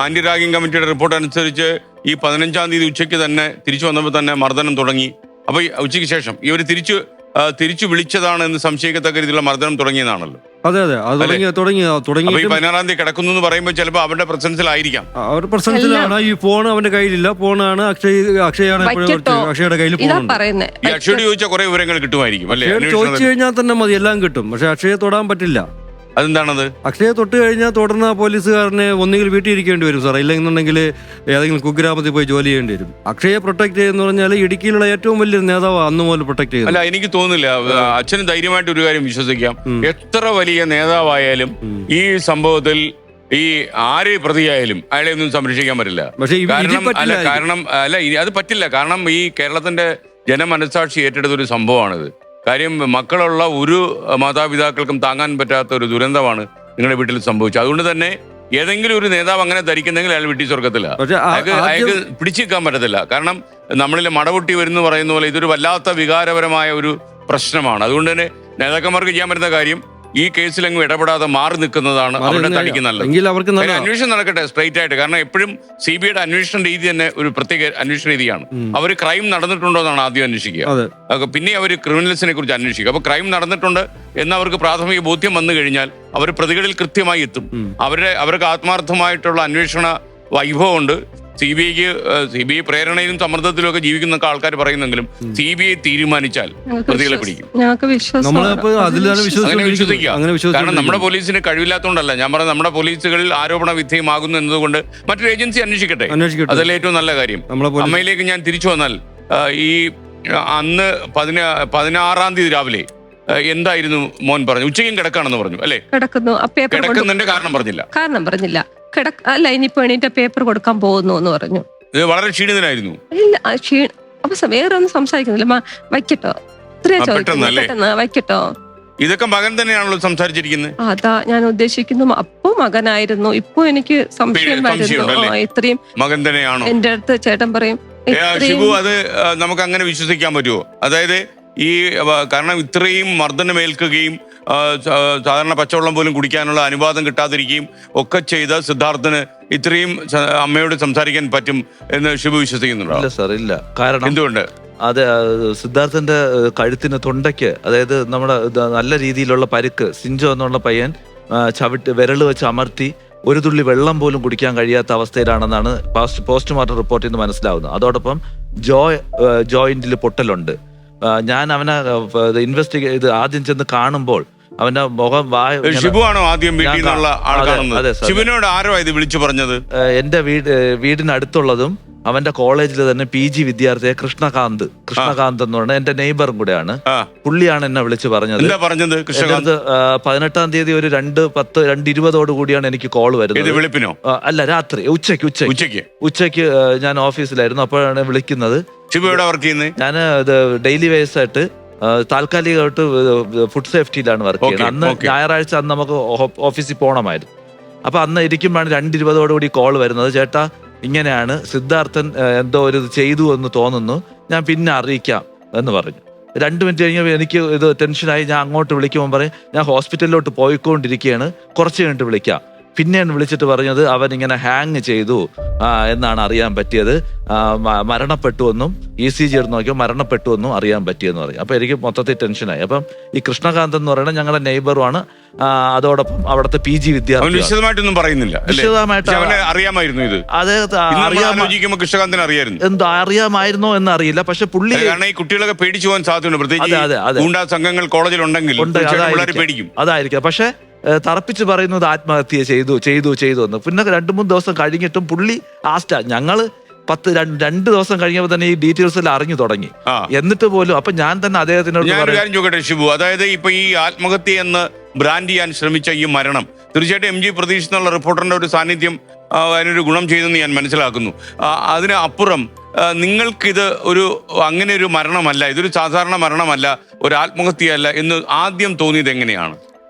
Anti ragging കമ്മിറ്റിയുടെ report അനുസരിച്ച് ഈ 15-ാം തീയതി ഉച്ചയ്ക്ക് തന്നെ തിരിച്ചു വന്നപ്പോൾ തന്നെ മർദ്ദനം തുടങ്ങി. അപ്പൊ ഉച്ചയ്ക്ക് ശേഷം ഇവർ തിരിച്ചു വിളിച്ചതാണ് എന്ന് സംശയിക്കത്തക്ക രീതിയിലുള്ള മർദ്ദനം തുടങ്ങിയതാണല്ലോ. അതെ അതെ, അത് തുടങ്ങി. 16-ാം തീയതി കിടക്കുന്നു എന്ന് പറയുമ്പോൾ ചിലപ്പോൾ അവരുടെ പ്രസൻസിലായിരിക്കാം. അവരുടെ പ്രസൻസിലാണ്. ഈ ഫോൺ അവന്റെ കയ്യിലില്ല. ഫോണാണ് അക്ഷയാണ് അക്ഷയുടെ കയ്യിൽ. ഈ അക്ഷയോട് ചോദിച്ചാൽ കുറെ വിവരങ്ങൾ കിട്ടുമായിരിക്കും അല്ലേ? ചോദിച്ചു കഴിഞ്ഞാൽ തന്നെ മതി, എല്ലാം കിട്ടും. പക്ഷെ അക്ഷയെ തൊടാൻ പറ്റില്ല. അതെന്താണത്? അക്ഷയെ തൊട്ട് കഴിഞ്ഞാൽ തുടർന്ന് പോലീസുകാരനെ ഒന്നുകിൽ വീട്ടിൽ ഇരിക്കേണ്ടി വരും സാർ, ഇല്ലെന്നുണ്ടെങ്കിൽ ഏതെങ്കിലും കുഗ്രാമത്തിൽ പോയി ജോലി ചെയ്യേണ്ടി വരും. അക്ഷയെ പ്രൊട്ടക്ട് ചെയ്യുന്ന പറഞ്ഞാൽ ഇടുക്കിയിലുള്ള ഏറ്റവും വലിയ നേതാവ് അന്ന് മുതൽ പ്രൊട്ടക്ട് ചെയ്യുന്നത്. അല്ല, എനിക്ക് തോന്നുന്നില്ല. അച്ഛന് ധൈര്യമായിട്ട് ഒരു കാര്യം വിശ്വസിക്കാം. എത്ര വലിയ നേതാവായാലും ഈ സംഭവത്തിൽ ഈ ആര് പ്രതിയായാലും അയാളെ ഒന്നും സംരക്ഷിക്കാൻ പറ്റില്ല. കാരണം അത് പറ്റില്ല. കാരണം ഈ കേരളത്തിന്റെ ജനമനസാക്ഷി ഏറ്റെടുത്തൊരു സംഭവമാണിത്. കാര്യം മക്കളുള്ള ഒരു മാതാപിതാക്കൾക്കും താങ്ങാൻ പറ്റാത്ത ഒരു ദുരന്തമാണ് നിങ്ങളുടെ വീട്ടിൽ സംഭവിച്ചത്. അതുകൊണ്ട് തന്നെ ഏതെങ്കിലും ഒരു നേതാവ് അങ്ങനെ ധരിക്കുന്നെങ്കിൽ അയാൾ വീട്ടിൽ സ്വർഗത്തില്ല. അയാൾക്ക് പിടിച്ചു നിൽക്കാൻ പറ്റത്തില്ല. കാരണം നമ്മളിൽ മടപൊട്ടി വരുന്നു പറയുന്ന പോലെ ഇതൊരു വല്ലാത്ത വികാരപരമായ ഒരു പ്രശ്നമാണ്. അതുകൊണ്ട് തന്നെ നേതാക്കന്മാർക്ക് ചെയ്യാൻ പറ്റുന്ന കാര്യം ഈ കേസിലങ്ങ് ഇടപെടാതെ മാറി നിൽക്കുന്നതാണ് അവരുടെ തടിക്ക് നല്ലത്. അന്വേഷണം നടക്കട്ടെ സ്ട്രൈറ്റ് ആയിട്ട്. കാരണം എപ്പോഴും CBIയുടെ അന്വേഷണ രീതി തന്നെ ഒരു പ്രത്യേക അന്വേഷണ രീതിയാണ്. അവർ ക്രൈം നടന്നിട്ടുണ്ടോ എന്നാണ് ആദ്യം അന്വേഷിക്കുക, പിന്നെ അവർ ക്രിമിനൽസിനെ കുറിച്ച് അന്വേഷിക്കുക. അപ്പൊ ക്രൈം നടന്നിട്ടുണ്ട് എന്ന് അവർക്ക് പ്രാഥമിക ബോധ്യം വന്നു കഴിഞ്ഞാൽ അവർ പ്രതികളിൽ കൃത്യമായി എത്തും. അവർക്ക് ആത്മാർത്ഥമായിട്ടുള്ള അന്വേഷണ വൈഭവമുണ്ട്. CBI പ്രേരണയിലും സമ്മർദ്ദത്തിലും ഒക്കെ ജീവിക്കുന്ന ആൾക്കാർ പറയുന്നെങ്കിലും CBI തീരുമാനിച്ചാൽ പ്രതികളെ പിടിക്കും. കാരണം നമ്മുടെ പോലീസിന് കഴിവില്ലാത്തതുകൊണ്ടല്ല ഞാൻ പറഞ്ഞത്. നമ്മുടെ പോലീസുകളിൽ ആരോപണ വിധേയമാകുന്നു എന്നതുകൊണ്ട് മറ്റൊരു ഏജൻസി അന്വേഷിക്കട്ടെ. അതല്ലേ ഏറ്റവും നല്ല കാര്യം. അമ്മയിലേക്ക് ഞാൻ തിരിച്ചു വന്നാൽ ഈ അന്ന് 16-ാം തീയതി രാവിലെ എന്തായിരുന്നു മോൻ പറഞ്ഞു? ഉച്ചയ്ക്കും കിടക്കാണെന്ന് പറഞ്ഞു അല്ലേ? കിടക്കുന്നതിന്റെ കാരണം പറഞ്ഞില്ല. അല്ല, ഇനിയിപ്പോ എണീറ്റ പേപ്പർ കൊടുക്കാൻ പോകുന്നു എന്ന് പറഞ്ഞു. ഇത് വളരെ ക്ഷീണിതനായിരുന്നു. ഇല്ല, അപ്പൊ വേറെ ഒന്നും സംസാരിക്കുന്നില്ല. വയ്ക്കട്ടോ, വയ്ക്കട്ടോ. ഇതൊക്കെ മകൻ തന്നെയാണല്ലോ സംസാരിച്ചിരിക്കുന്നത്. അതാ ഞാൻ ഉദ്ദേശിക്കുന്നു. അപ്പൊ മകനായിരുന്നു. ഇപ്പൊ എനിക്ക് സംശയം വരുന്നു. ഇത്രയും മകൻ തന്നെയാണോ? എന്റെ അടുത്ത് ചേട്ടൻ പറയും. ഷിബു, അത് നമുക്ക് അങ്ങനെ വിശ്വസിക്കാൻ പറ്റുമോ? അതായത് കാരണം ഇത്രയും മർദ്ദനമേൽക്കുകയും സാധാരണ പച്ചവെള്ളം പോലും കുടിക്കാനുള്ള അനുവാദം കിട്ടാതിരിക്കുകയും ഒക്കെ ചെയ്ത സിദ്ധാർത്ഥന് ഇത്രയും അമ്മയോട് സംസാരിക്കാൻ പറ്റും എന്ന് ഷിബു വിശ്വസിക്കുന്നുണ്ടോ? ഇല്ല സാർ, ഇല്ല. കാരണം എന്തുകൊണ്ട്? അതെ, സിദ്ധാർത്ഥന്റെ കഴുത്തിന് തൊണ്ടയ്ക്ക്, അതായത് നമ്മുടെ നല്ല രീതിയിലുള്ള പരിക്ക്. സിഞ്ചോ എന്നുള്ള പയ്യൻ വിരൽ വെച്ച് അമർത്തി ഒരു തുള്ളി വെള്ളം പോലും കുടിക്കാൻ കഴിയാത്ത അവസ്ഥയിലാണെന്നാണ് പോസ്റ്റ്മോർട്ടം റിപ്പോർട്ടിൽ നിന്ന് മനസ്സിലാവുന്നത്. അതോടൊപ്പം ജോയിന്റിൽ പൊട്ടലുണ്ട്. ഞാൻ അവനെ ആദ്യം ചെന്ന് കാണുമ്പോൾ അവന്റെ മുഖം ഷിബു ആണോ ആദ്യം വീട്ടിൽ നിന്നുള്ള ആൾ കാണുന്നത്? ഷിബുവിനോട് ആരോ ഇത് വിളിച്ചു പറഞ്ഞത്? എന്റെ വീടിനടുത്തുള്ളതും അവന്റെ കോളേജിൽ തന്നെ PG വിദ്യാർത്ഥിയെ കൃഷ്ണകാന്ത് എന്ന് പറഞ്ഞ എന്റെ നെയ്ബറും കൂടെയാണ്. പുള്ളിയാണ് എന്നെ വിളിച്ചു പറഞ്ഞത്. 18-ാം തീയതി ഒരു 2:20 കൂടിയാണ് എനിക്ക് കോൾ വരുന്നത്. അല്ല, രാത്രി ഉച്ചയ്ക്ക് ഞാൻ ഓഫീസിലായിരുന്നു. അപ്പോഴാണ് വിളിക്കുന്നത്. ഞാൻ ഡെയിലി വേസ് ആയിട്ട് താൽക്കാലികമായിട്ട് ഫുഡ് സേഫ്റ്റിയിലാണ് വർക്ക് ചെയ്യുന്നത്. അന്ന് ഞായറാഴ്ച അന്ന് നമുക്ക് ഓഫീസിൽ പോകണമായിരുന്നു. അപ്പൊ അന്ന് ഇരിക്കുമ്പോഴാണ് 2:20 കൂടി കോൾ വരുന്നത്. ചേട്ടാ, ഇങ്ങനെയാണ് സിദ്ധാർത്ഥൻ എന്തോ ഒരു ചെയ്തു എന്ന് തോന്നുന്നു, ഞാൻ പിന്നെ അറിയിക്കാം എന്ന് പറഞ്ഞു. 2 മിനിറ്റ് കഴിഞ്ഞപ്പോൾ എനിക്ക് ഇത് ടെൻഷനായി. ഞാൻ അങ്ങോട്ട് വിളിക്കുമ്പോൾ പറയും ഞാൻ ഹോസ്പിറ്റലിലോട്ട് പോയിക്കൊണ്ടിരിക്കുകയാണ്, കുറച്ച് കഴിഞ്ഞിട്ട് വിളിക്കാം. പിന്നെയാണ് വിളിച്ചിട്ട് പറഞ്ഞത് അവൻ ഇങ്ങനെ ഹാങ് ചെയ്തു എന്നാണ് അറിയാൻ പറ്റിയത്. മരണപ്പെട്ടു എന്നും ECG എടുത്ത് നോക്കിയാൽ മരണപ്പെട്ടു എന്നും അറിയാൻ പറ്റിയെന്ന് പറയും. അപ്പൊ എനിക്ക് മൊത്തത്തിൽ ടെൻഷനായി. അപ്പം ഈ കൃഷ്ണകാന്ത് എന്ന് പറയുന്നത് ഞങ്ങളുടെ നെയ്ബറുമാണ്. അതോടൊപ്പം അവിടുത്തെ PG വിദ്യാർത്ഥി. വിശദമായിട്ടൊന്നും പറയുന്നില്ല. അറിയാമായിരുന്നു ഇത്? എന്തോ അറിയാമായിരുന്നോ എന്നറിയില്ല. പക്ഷെ പുള്ളി ഈ കുട്ടികളൊക്കെ പേടിച്ചു പോകാൻ സാധ്യതയുണ്ട്. സംഘങ്ങൾ കോളേജിലുണ്ടെങ്കിൽ അതായിരിക്കും. പക്ഷെ തറപ്പിച്ച് പറയുന്നത് ആത്മഹത്യ ചെയ്തു എന്ന്. പിന്നെ 2-3 ദിവസം കഴിഞ്ഞിട്ടും പുള്ളി ഞങ്ങള് 2 ദിവസം കഴിഞ്ഞപ്പോൾ തന്നെ ഈ ഡീറ്റെയിൽസ് എല്ലാം അറിഞ്ഞു തുടങ്ങി. എന്നിട്ട് പോലും അപ്പൊ ഞാൻ തന്നെ അദ്ദേഹത്തിനോട് കാര്യം ചോദിക്കട്ടെ ഷിബു, അതായത് ഇപ്പൊ ഈ ആത്മഹത്യ എന്ന് ബ്രാൻഡ് ചെയ്യാൻ ശ്രമിച്ച ഈ മരണം തീർച്ചയായിട്ടും MG പ്രതീഷ് എന്നുള്ള റിപ്പോർട്ടറിന്റെ ഒരു സാന്നിധ്യം അതിനൊരു ഗുണം ചെയ്തെന്ന് ഞാൻ മനസ്സിലാക്കുന്നു. അതിന് അപ്പുറം നിങ്ങൾക്കിത് അങ്ങനെ ഒരു മരണമല്ല, ഇതൊരു സാധാരണ മരണമല്ല, ഒരു ആത്മഹത്യയല്ല എന്ന് ആദ്യം തോന്നിയത് എങ്ങനെയാണ്?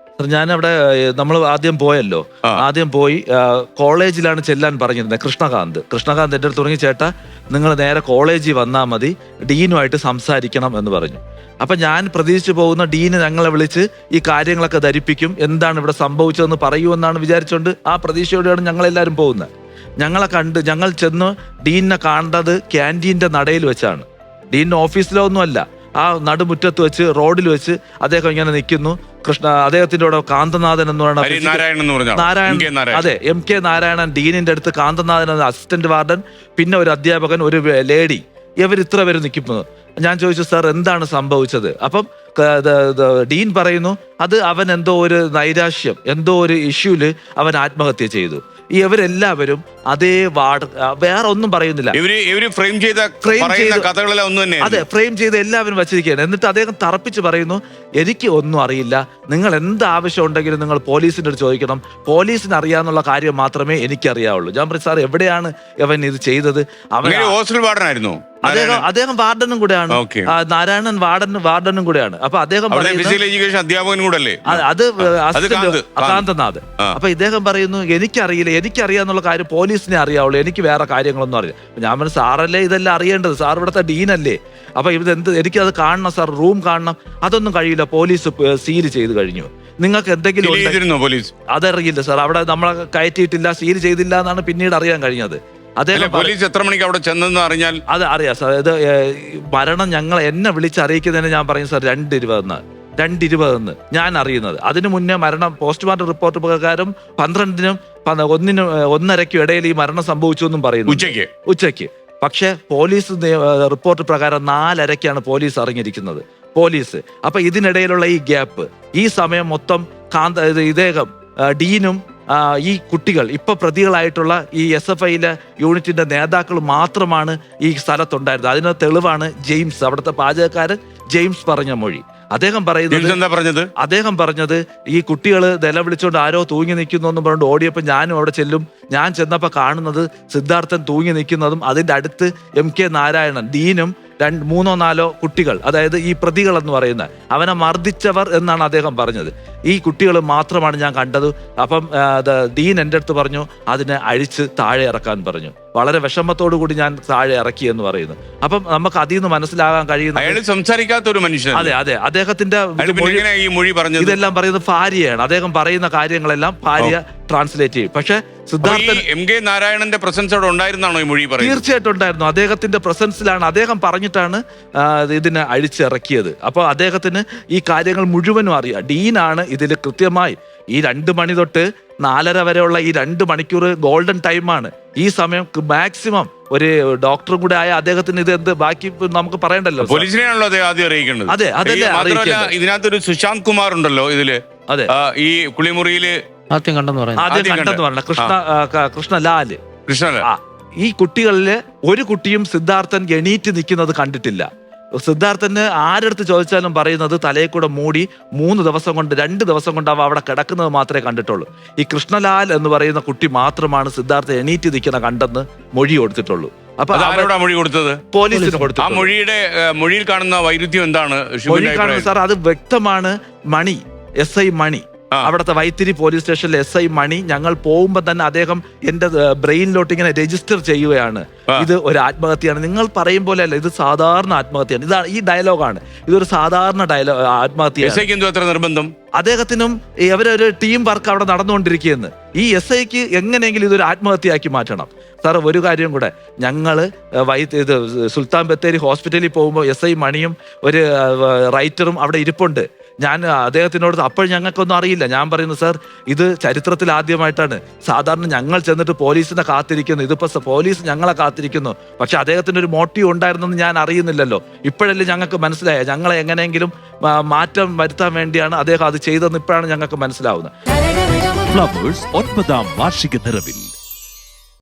ഞാനവിടെ നമ്മൾ ആദ്യം പോയി കോളേജിലാണ് ചെല്ലാൻ പറഞ്ഞിരുന്നത്. കൃഷ്ണകാന്ത് എൻ്റെ അടുത്ത് തുടങ്ങി, ചേട്ടാ നിങ്ങൾ നേരെ കോളേജിൽ വന്നാൽ മതി, ഡീനുമായിട്ട് സംസാരിക്കണം എന്ന് പറഞ്ഞു. അപ്പൊ ഞാൻ പ്രതീക്ഷിച്ചു പോകുന്ന ഡീന് ഞങ്ങളെ വിളിച്ച് ഈ കാര്യങ്ങളൊക്കെ ധരിപ്പിക്കും, എന്താണ് ഇവിടെ സംഭവിച്ചതെന്ന് പറയൂ എന്നാണ് വിചാരിച്ചുകൊണ്ട് ആ പ്രതീക്ഷയോടെയാണ് ഞങ്ങളെല്ലാവരും പോകുന്നത്. ഞങ്ങൾ ചെന്ന് ഡീനിനെ കണ്ടത് ക്യാൻറ്റീൻ്റെ നടയിൽ വെച്ചാണ്. ഡീനിൻ്റെ ഓഫീസിലോ ഒന്നുമല്ല, ആ നടുമുറ്റത്ത് വെച്ച് റോഡിൽ വെച്ച് അദ്ദേഹം ഇങ്ങനെ നിൽക്കുന്നു. അദ്ദേഹത്തിന്റെ കൂടെ കാന്തനാഥൻ എന്ന് പറയുന്ന നാരായണൻ, അതെ, MK നാരായണൻ, ഡീനിന്റെ അടുത്ത് കാന്തനാഥൻ എന്ന അസിസ്റ്റന്റ് വാർഡൻ, പിന്നെ ഒരു അധ്യാപകൻ, ഒരു ലേഡി, ഇവർ ഇത്ര പേര് നിൽക്കുന്നത്. ഞാൻ ചോദിച്ചു, സാർ എന്താണ് സംഭവിച്ചത്? അപ്പം ഡീൻ പറയുന്നു, അത് അവൻ എന്തോ ഒരു നൈരാശ്യം, എന്തോ ഒരു ഇഷ്യൂല് അവൻ ആത്മഹത്യ ചെയ്തു. ഇവരെല്ലാവരും അതേ വാർഡ്, വേറെ ഒന്നും പറയുന്നില്ല. അതെ, ഫ്രെയിം ചെയ്ത് എല്ലാവരും വച്ചിരിക്കുകയാണ്. എന്നിട്ട് അദ്ദേഹം തറപ്പിച്ച് പറയുന്നു, എനിക്ക് ഒന്നും അറിയില്ല, നിങ്ങൾ എന്ത് ആവശ്യം ഉണ്ടെങ്കിലും നിങ്ങൾ പോലീസിന്റെ അടുത്ത് ചോദിക്കണം, പോലീസിന് അറിയാന്നുള്ള കാര്യം മാത്രമേ എനിക്കറിയാവുള്ളൂ. ഞാൻ പറയും, സാർ എവിടെയാണ് അവൻ ഇത് ചെയ്തത്? അദ്ദേഹം വാർഡനും കൂടെയാണ്, നാരായണൻ വാർഡനും കൂടെയാണ്. അപ്പൊ അദ്ദേഹം അത് കാന്തനാഥ്. അപ്പൊ ഇദ്ദേഹം പറയുന്നു, എനിക്കറിയാന്നുള്ള കാര്യം പോലീസിനെ അറിയാവുള്ളൂ, എനിക്ക് വേറെ കാര്യങ്ങളൊന്നും അറിയാം. ഞാൻ പറഞ്ഞു, സാറല്ലേ ഇതെല്ലാം അറിയേണ്ടത്, സാർ ഇവിടുത്തെ ഡീനല്ലേ, അപ്പൊ എനിക്കത് കാണണം സാർ, റൂം കാണണം. അതൊന്നും കഴിയില്ല, പോലീസ് സീൽ ചെയ്ത് കഴിഞ്ഞു. നിങ്ങൾക്ക് എന്തെങ്കിലും അതറിയില്ല സാർ, അവിടെ നമ്മളെ കയറ്റിയിട്ടില്ല, സീൽ ചെയ്തില്ല എന്നാണ് പിന്നീട് അറിയാൻ കഴിഞ്ഞത്. പോലീസ് എത്ര മണിക്ക് അവിടെ ചെന്നെന്ന് അറിഞ്ഞാൽ അത് അറിയാം സാർ. ഇത് മരണം എന്നെ വിളിച്ച് അറിയിക്കുന്നതിന് ഞാൻ പറയും സാർ 2:20 ഞാൻ അറിയുന്നത്. അതിനു മുന്നേ മരണം പോസ്റ്റ്മോർട്ടം റിപ്പോർട്ട് പ്രകാരം 12-നും 1:30-ക്കും ഇടയിൽ ഈ മരണം സംഭവിച്ചു എന്നും പറയുന്നു, ഉച്ചയ്ക്ക്. പക്ഷെ പോലീസ് റിപ്പോർട്ട് പ്രകാരം 4:30-ക്കാണ് പോലീസ് അറിഞ്ഞിരിക്കുന്നത്. അപ്പൊ ഇതിനിടയിലുള്ള ഈ ഗ്യാപ്പ്, ഈ സമയം മൊത്തം ഇദ്ദേഹം ഡീനും ഈ കുട്ടികൾ ഇപ്പൊ പ്രതികളായിട്ടുള്ള ഈ SFIയിലെ യൂണിറ്റിന്റെ നേതാക്കൾ മാത്രമാണ് ഈ സ്ഥലത്തുണ്ടായിരുന്നത്. അതിന് തെളിവാണ് ജെയിംസ്, അവിടുത്തെ പാചകക്കാരൻ ജെയിംസ് പറഞ്ഞ മൊഴി. അദ്ദേഹം പറഞ്ഞത് ഈ കുട്ടികൾ നിലവിളിച്ചോണ്ട് ആരോ തൂങ്ങി നിൽക്കുന്നു എന്ന് പറഞ്ഞുകൊണ്ട് ഓടിയപ്പോൾ ഞാനും അവിടെ ചെല്ലും. ഞാൻ ചെന്നപ്പോൾ കാണുന്നത് സിദ്ധാർത്ഥൻ തൂങ്ങി നിൽക്കുന്നതും അതിന്റെ അടുത്ത് MK നാരായണൻ, ഡീനും 3-4 കുട്ടികൾ, അതായത് ഈ പ്രതികൾ എന്ന് പറയുന്ന അവനെ മർദ്ദിച്ചവർ എന്നാണ് അദ്ദേഹം പറഞ്ഞത്. ഈ കുട്ടികൾ മാത്രമാണ് ഞാൻ കണ്ടത്. അപ്പം ഡീൻ എൻ്റെ അടുത്ത് പറഞ്ഞു, അതിനെ അഴിച്ച് താഴെ ഇറക്കാൻ പറഞ്ഞു. വളരെ വിഷമത്തോടു കൂടി ഞാൻ താഴെ ഇറക്കി എന്ന് പറയുന്നു. അപ്പം നമുക്ക് അതിൽ നിന്ന് മനസ്സിലാകാൻ കഴിയുന്ന സംസാരിക്കാത്ത ഒരു മനുഷ്യൻ. അതെ, അദ്ദേഹത്തിന്റെ ഇതെല്ലാം പറയുന്നത് ഭാര്യയാണ്. അദ്ദേഹം പറയുന്ന കാര്യങ്ങളെല്ലാം ഭാര്യ ട്രാൻസ്ലേറ്റ് ചെയ്യും. പക്ഷെ സിദ്ധാർത്ഥൻ MK നാരായണന്റെ പ്രസൻസ് അവിടെ ഉണ്ടായിരുന്നാണോ ഈ മൊഴി പറയുന്നത്? തീർച്ചയായിട്ടും ഉണ്ടായിരുന്നു. അദ്ദേഹത്തിന്റെ പ്രസൻസിലാണ്, അദ്ദേഹം പറഞ്ഞിട്ടാണ് ഇതിനെ അഴിച്ചിറക്കിയത്. അപ്പോൾ അദ്ദേഹത്തിന് ഈ കാര്യങ്ങൾ മുഴുവനും അറിയാം. ഡീനാണ് ഇതിൽ കൃത്യമായി ഈ 2 മണി തൊട്ട് 4:30 വരെയുള്ള ഈ 2 മണിക്കൂർ ഗോൾഡൻ ടൈമാണ്. ഈ സമയം മാക്സിമം ഒരു ഡോക്ടറും കൂടെ ആയ അദ്ദേഹത്തിന് ഇത് എന്ത് ബാക്കി നമുക്ക് പറയണ്ടല്ലോ, പോലീസിനെയാണല്ലോ ആദ്യം അറിയിക്കേണ്ടത്. അതെ, അതല്ലേ ഇതിനകത്തൊരു സുശാന്ത് കുമാർ ഉണ്ടല്ലോ ഇതില്. അതെ, ഈ കുളിമുറിയില് ആദ്യം കണ്ടെന്ന് പറഞ്ഞ കൃഷ്ണലാൽ. ഈ കുട്ടികളില് ഒരു കുട്ടിയും സിദ്ധാർത്ഥൻ എണീറ്റ് നിൽക്കുന്നത് കണ്ടിട്ടില്ല. സിദ്ധാർത്ഥന് ആരടുത്ത് ചോദിച്ചാലും പറയുന്നത് തലയിൽ കൂടെ മൂടി 2 ദിവസം കൊണ്ട് അവ അവിടെ കിടക്കുന്നത് മാത്രമേ കണ്ടിട്ടുള്ളൂ. ഈ കൃഷ്ണലാൽ എന്ന് പറയുന്ന കുട്ടി മാത്രമാണ് സിദ്ധാർത്ഥ എണീറ്റ് നിൽക്കുന്ന കണ്ടെന്ന് മൊഴി കൊടുത്തിട്ടുള്ളൂ. അപ്പൊ മൊഴി കൊടുത്തത് പോലീസിന് കൊടുത്തു. ആ മൊഴിയിൽ കാണുന്ന വൈരുദ്ധ്യം എന്താണ്? സാർ, അത് വ്യക്തമാണ്. മണി, SI മണി, അവിടുത്തെ വൈത്തിരി പോലീസ് സ്റ്റേഷനിലെ SI മണി, ഞങ്ങൾ പോകുമ്പോൾ തന്നെ അദ്ദേഹം എന്റെ ബ്രെയിനിലോട്ട് ഇങ്ങനെ രജിസ്റ്റർ ചെയ്യുകയാണ്, ഇത് ഒരു ആത്മഹത്യയാണ്. നിങ്ങൾ പറയും പോലെ അല്ല, ഇത് സാധാരണ ആത്മഹത്യയാണ്. ഇതാണ് ഈ ഡയലോഗാണ്, ഇതൊരു സാധാരണ ആത്മഹത്യ. നിർബന്ധം അദ്ദേഹത്തിനും അവരൊരു ടീം വർക്ക് അവിടെ നടന്നുകൊണ്ടിരിക്കുകയെന്ന്. ഈ SIക്ക് എങ്ങനെയെങ്കിലും ഇതൊരു ആത്മഹത്യയാക്കി മാറ്റണം. സാർ, ഒരു കാര്യം കൂടെ, ഞങ്ങള് ഇത് സുൽത്താൻ ബത്തേരി ഹോസ്പിറ്റലിൽ പോകുമ്പോൾ SI മണിയും ഒരു റൈറ്ററും അവിടെ ഇരിപ്പുണ്ട്. ഞാൻ അദ്ദേഹത്തിനോട് അപ്പോൾ ഞങ്ങൾക്കൊന്നും അറിയില്ല. ഞാൻ പറയുന്നു, സാർ, ഇത് ചരിത്രത്തിൽ ആദ്യമായിട്ടാണ്. സാധാരണ ഞങ്ങൾ ചെന്നിട്ട് പോലീസിനെ കാത്തിരിക്കുന്നു, ഇതിപ്പോ പോലീസ് ഞങ്ങളെ കാത്തിരിക്കുന്നു. പക്ഷെ അദ്ദേഹത്തിന് ഒരു മോട്ടീവ് ഉണ്ടായിരുന്നെന്ന് ഞാൻ അറിയുന്നില്ലല്ലോ. ഇപ്പോഴല്ലേ ഞങ്ങൾക്ക് മനസ്സിലായ, ഞങ്ങളെ എങ്ങനെയെങ്കിലും മാറ്റം വരുത്താൻ വേണ്ടിയാണ് അദ്ദേഹം അത് ചെയ്തതെന്ന് ഇപ്പോഴാണ് ഞങ്ങൾക്ക് മനസ്സിലാവുന്നത്. 9ാം വാർഷിക നിറവിൽ